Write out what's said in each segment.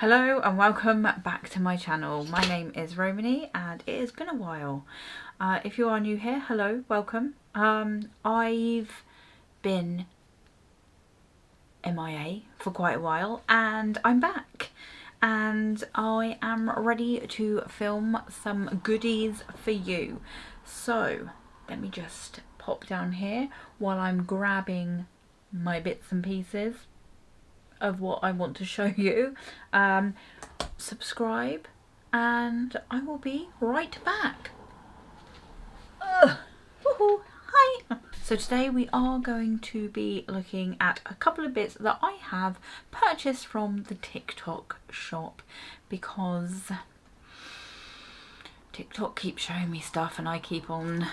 Hello and welcome back to my channel. My name is Romany and it has been a while. If you are new here, hello, welcome. I've been MIA for quite a while and I'm back and I am ready to film some goodies for you. So let me just pop down here while I'm grabbing my bits and pieces of what I want to show you. Subscribe and I will be right back. Woohoo, hi! So today we are going to be looking at a couple of bits that I have purchased from the TikTok shop because TikTok keeps showing me stuff and I keep on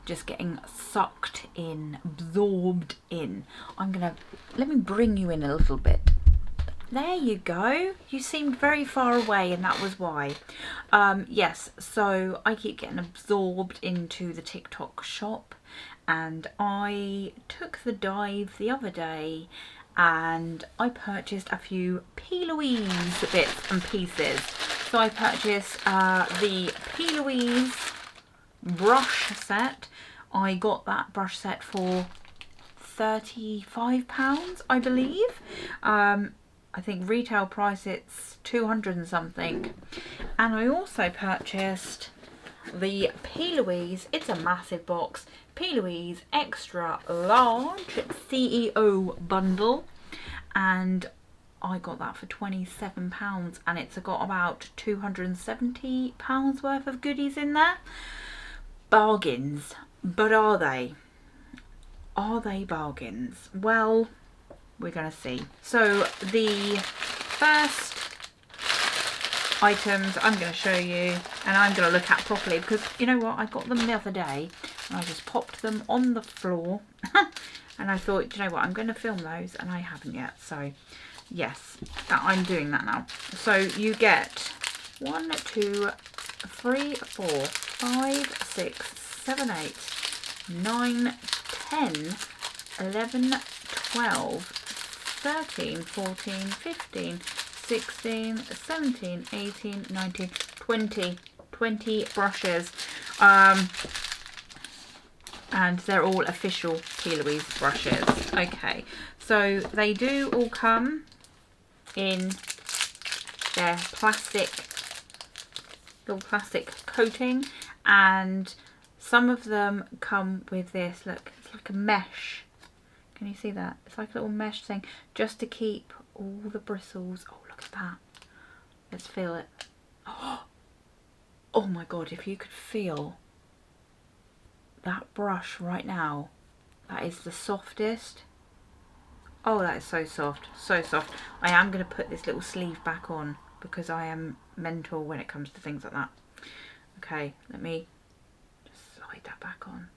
just getting sucked in, absorbed in. Let me bring you in a little bit. There you go. You seemed very far away and that was why. Yes, so I keep getting absorbed into the TikTok shop and I took the dive the other day and I purchased a few Plouise bits and pieces. So I purchased the Plouise brush set. I got that brush set for £35, I believe. I think retail price it's 200 and something. And I also purchased the Plouise, it's a massive box, Plouise extra large CEO bundle, and I got that for £27 and it's got about £270 worth of goodies in there. Bargains, but are they? Are they bargains? Well, we're going to see. So the first items I'm going to show you and I'm going to look at properly because you know what, I got them the other day and I just popped them on the floor and I thought, you know what, I'm going to film those and I haven't yet. So yes, I'm doing that now. So you get 1, 2, 3, 4, 5, 6, 7, 8, 9, 10, 11, 12, 13, 14, 15, 16, 17, 18, 19, 20 brushes. And they're all official Plouise brushes. Okay, so they do all come in their little plastic coating, and some of them come with this, look, it's like a mesh. Can you see that? It's like a little mesh thing just to keep all the bristles. Oh, look at that. Let's feel it. Oh my God, if you could feel that brush right now, that is the softest. Oh, that is so soft, so soft. I am going to put this little sleeve back on because I am mental when it comes to things like that. Okay, let me just slide that back on.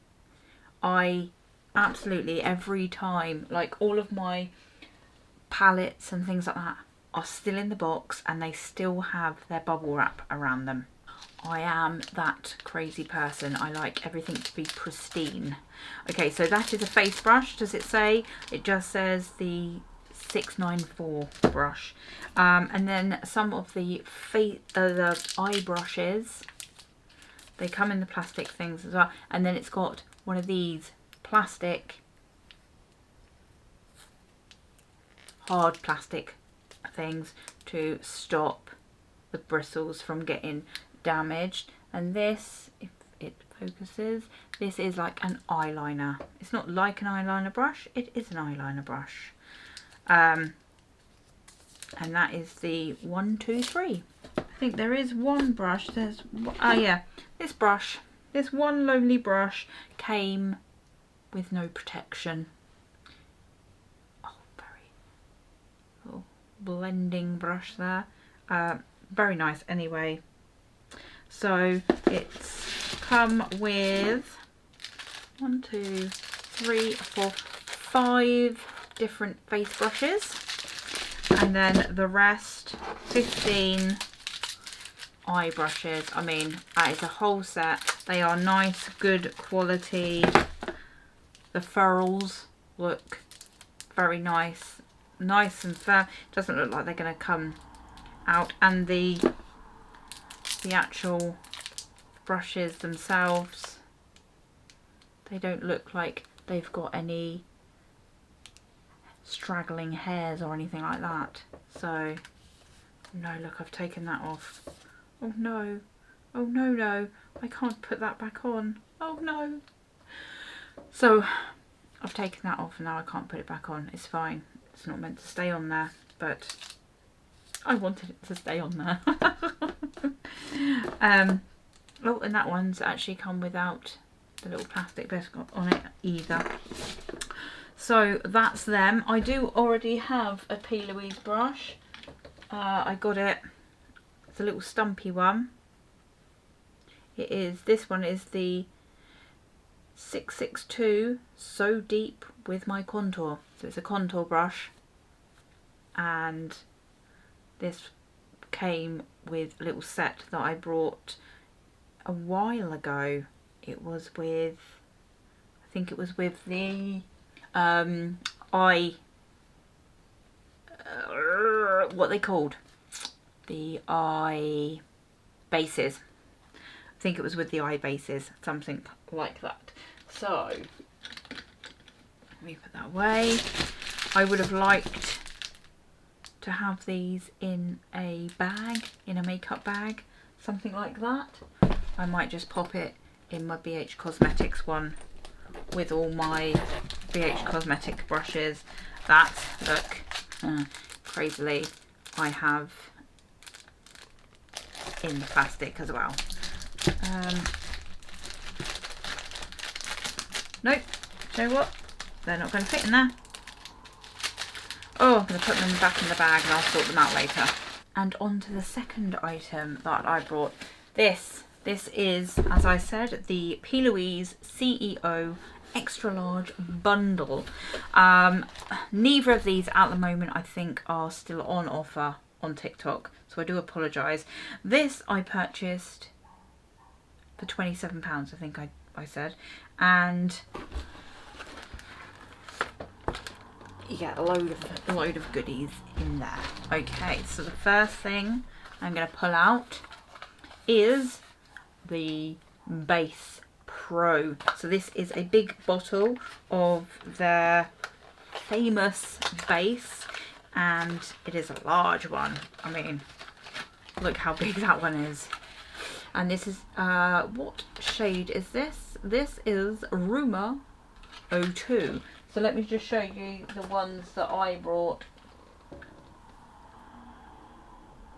I absolutely, every time, like all of my palettes and things like that are still in the box and they still have their bubble wrap around them. I am that crazy person. I like everything to be pristine. Okay, so that is a face brush. Does it say? It just says the 694 brush. And then some of the eye brushes, they come in the plastic things as well. And then it's got one of these plastic, hard plastic things to stop the bristles from getting damaged. And this, if it focuses, this is like an eyeliner. It's not like an eyeliner brush, it is an eyeliner brush. And that is the 1, 2, 3. I think there is one brush. There's, oh yeah, this brush, this one lonely brush came with no protection. Oh, very little blending brush there. Very nice anyway. So it's come with 1, 2, 3, 4, 5 different face brushes, and then the rest 15 eye brushes. I mean, that is a whole set. They are nice, good quality. The ferrules look very nice, nice and firm. Doesn't look like they're going to come out, and the actual brushes themselves, they don't look like they've got any straggling hairs or anything like that. So no, look, I've taken that off. Oh no, oh no, no, I can't put that back on. Oh no. So I've taken that off and now I can't put it back on. It's fine, it's not meant to stay on there, but I wanted it to stay on there. Oh, and that one's actually come without the little plastic bit on it either. So that's them. I do already have a Plouise brush. I got it, it's a little stumpy one. It is, this one is the 662 So Deep with My Contour. So it's a contour brush, and this came with a little set that I brought a while ago. It was with, I think it was with the what they called, the eye bases. I think it was with the eye bases, something like that. So let me put that away. I would have liked to have these in a bag, in a makeup bag, something like that. I might just pop it in my BH Cosmetics one with all my BH Cosmetic brushes that, look, crazily, I have in the plastic as well. Nope, you know what? They're not going to fit in there. Oh, I'm going to put them back in the bag and I'll sort them out later. And on to the second item that I brought. This is, as I said, the Plouise CEO Extra Large Bundle. Neither of these at the moment I think are still on offer on TikTok, so I do apologise. This I purchased for £27, I think I said, and you get a load of goodies in there. Okay, so the first thing I'm going to pull out is the Base Pro. So this is a big bottle of their famous base, and it is a large one. I mean, look how big that one is. And this is, what shade is this? This is Rumour 02. So let me just show you the ones that I brought.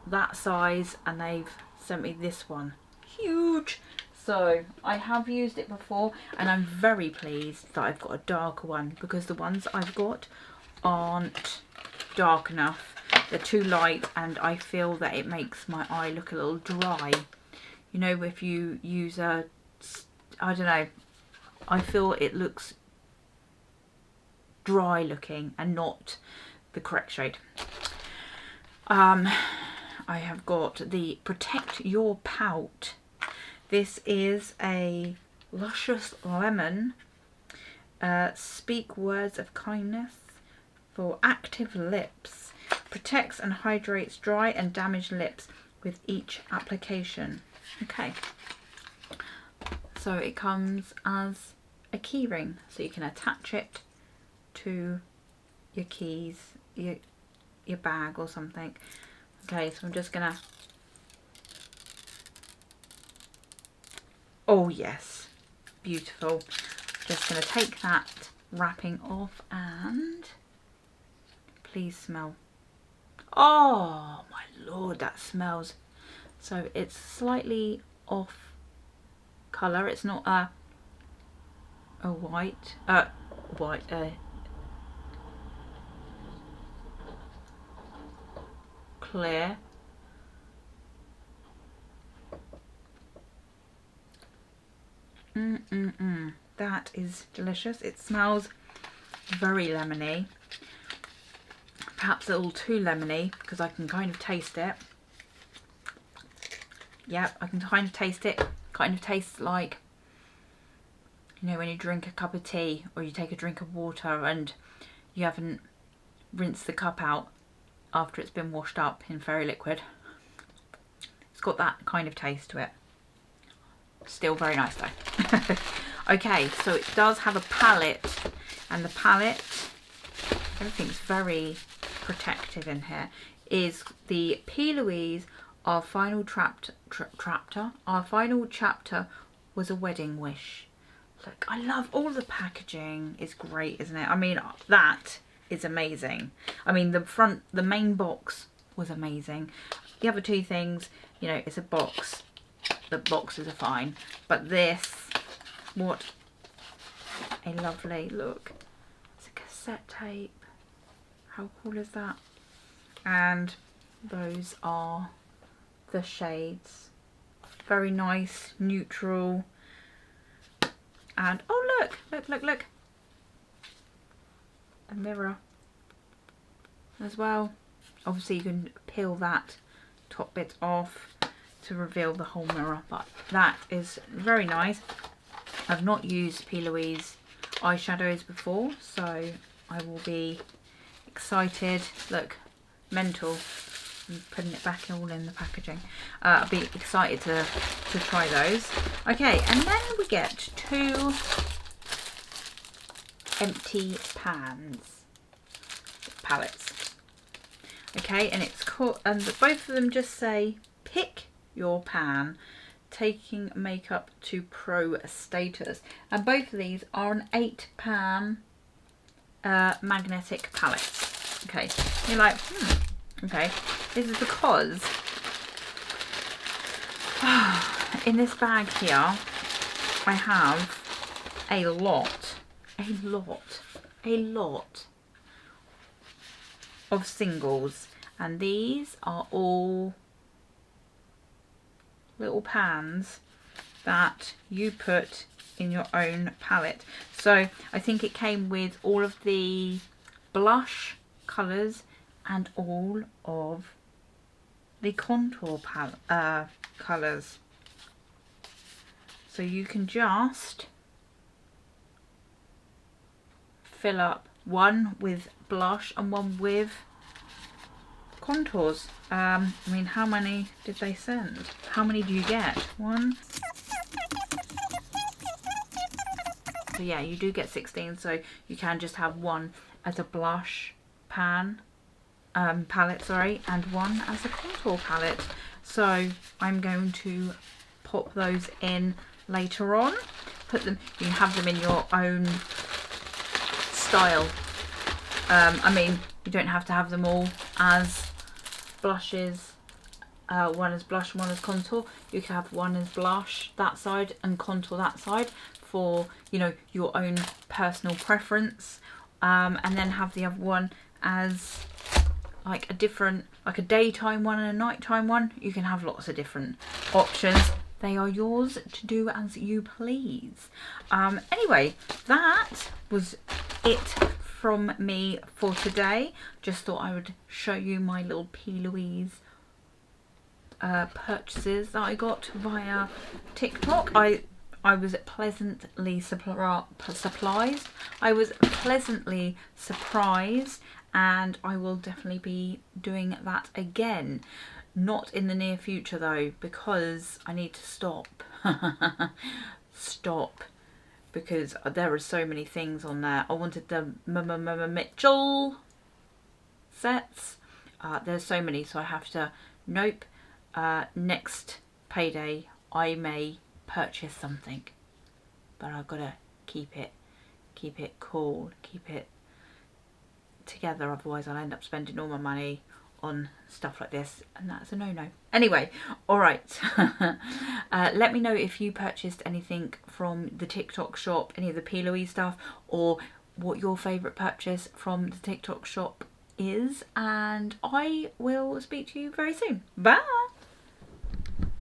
That size, and they've sent me this one. Huge! So I have used it before and I'm very pleased that I've got a darker one, because the ones I've got aren't dark enough. They're too light and I feel that it makes my eye look a little dry. You know, if you use a, I don't know, I feel it looks dry looking and not the correct shade. I have got the Protect Your Pout. This is a luscious lemon. Speak words of kindness for active lips. Protects and hydrates dry and damaged lips with each application. Okay. So it comes as a key ring, so you can attach it to your keys, your bag or something. Okay, so I'm just gonna, oh yes, beautiful. Just gonna take that wrapping off and please smell. Oh my lord, that smells. So it's slightly off colour. It's not a white, clear. That is delicious. It smells very lemony, perhaps a little too lemony, because I can kind of taste it. Yep, I can kind of taste it. Kind of tastes like, you know, when you drink a cup of tea or you take a drink of water and you haven't rinsed the cup out after it's been washed up in fairy liquid. It's got that kind of taste to it. Still very nice though. Okay, so it does have a palette, and the palette, everything's very protective in here, is the Plouise Our Final Our Final Chapter Was a Wedding Wish. Look, I love all the packaging. It's great, isn't it? I mean, that is amazing. I mean, the main box was amazing. The other two things, you know, it's a box. The boxes are fine, but this, what a lovely look. It's a cassette tape. How cool is that? And those are the shades. Very nice, neutral. And oh look, look, look, look. A mirror as well. Obviously you can peel that top bit off to reveal the whole mirror, but that is very nice. I've not used Plouise eyeshadows before, so I will be excited. Look, mental. I'm putting it back all in the packaging. I'll be excited to try those. Okay, and then we get 2 empty palettes. Okay, and it's called, and both of them just say pick your pan, taking makeup to pro status, and both of these are an 8 pan magnetic palettes. Okay, you're like, okay, this is because in this bag here I have a lot of singles, and these are all little pans that you put in your own palette. So I think it came with all of the blush colours and all of the contour colours. So you can just fill up one with blush and one with contours. I mean, how many did they send? How many do you get? 1. So yeah, you do get 16, so you can just have one as a blush palette, sorry, and one as a contour palette. So I'm going to pop those in later on. Put them, you can have them in your own style. I mean, you don't have to have them all as blushes, one as blush and one as contour. You can have one as blush that side and contour that side for, you know, your own personal preference, and then have the other one as like a different, like a daytime one and a nighttime one. You can have lots of different options. They are yours to do as you please. Anyway, that was it from me for today. Just thought I would show you my little Plouise purchases that I got via TikTok. I was pleasantly surprised. I was pleasantly surprised, and I will definitely be doing that again. Not in the near future though, because I need to stop. Stop. Because there are so many things on there. I wanted the Mitchell sets. There's so many, so I have to, nope. Next payday I may purchase something, but I've got to keep it cool, keep it together, otherwise I'll end up spending all my money on stuff like this, and that's a no-no. Anyway, all right. Let me know if you purchased anything from the TikTok shop, any of the Plouise stuff, or what your favourite purchase from the TikTok shop is, and I will speak to you very soon. Bye.